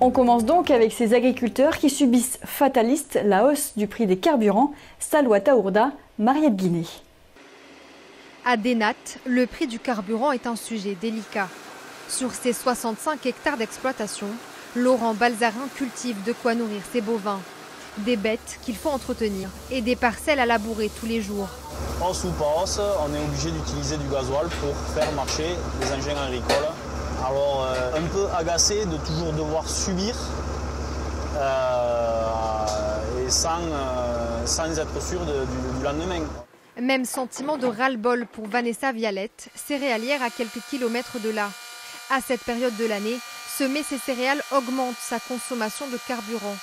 On commence donc avec ces agriculteurs qui subissent fatalistes la hausse du prix des carburants. Salwa Taourda, Mariette Guinée. À Dénat, le prix du carburant est un sujet délicat. Sur ses 65 hectares d'exploitation, Laurent Balzarin cultive de quoi nourrir ses bovins. Des bêtes qu'il faut entretenir et des parcelles à labourer tous les jours. Hausse ou pas hausse, on est obligé d'utiliser du gasoil pour faire marcher les engins agricoles. Alors un peu agacé de toujours devoir subir et sans être sûr du lendemain. Même sentiment de ras-le-bol pour Vanessa Vialette, céréalière à quelques kilomètres de là. À cette période de l'année, semer ses céréales augmente sa consommation de carburant.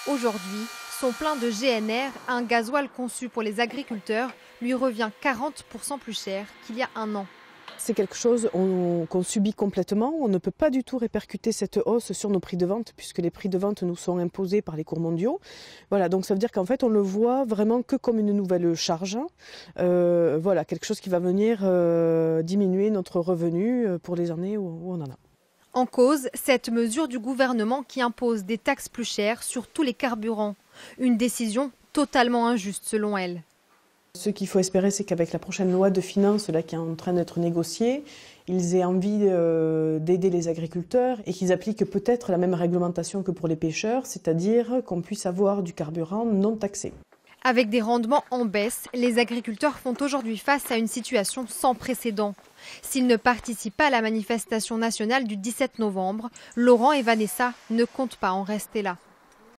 Aujourd'hui, son plein de GNR, un gasoil conçu pour les agriculteurs, lui revient 40% plus cher qu'il y a un an. C'est quelque chose qu'on subit complètement. On ne peut pas du tout répercuter cette hausse sur nos prix de vente puisque les prix de vente nous sont imposés par les cours mondiaux. Voilà, donc ça veut dire qu'en fait on le voit vraiment que comme une nouvelle charge. Voilà, quelque chose qui va venir diminuer notre revenu pour les années où on en a. En cause, cette mesure du gouvernement qui impose des taxes plus chères sur tous les carburants. Une décision totalement injuste selon elle. Ce qu'il faut espérer, c'est qu'avec la prochaine loi de finances là, qui est en train d'être négociée, ils aient envie d'aider les agriculteurs et qu'ils appliquent peut-être la même réglementation que pour les pêcheurs, c'est-à-dire qu'on puisse avoir du carburant non taxé. Avec des rendements en baisse, les agriculteurs font aujourd'hui face à une situation sans précédent. S'ils ne participent pas à la manifestation nationale du 17 novembre, Laurent et Vanessa ne comptent pas en rester là.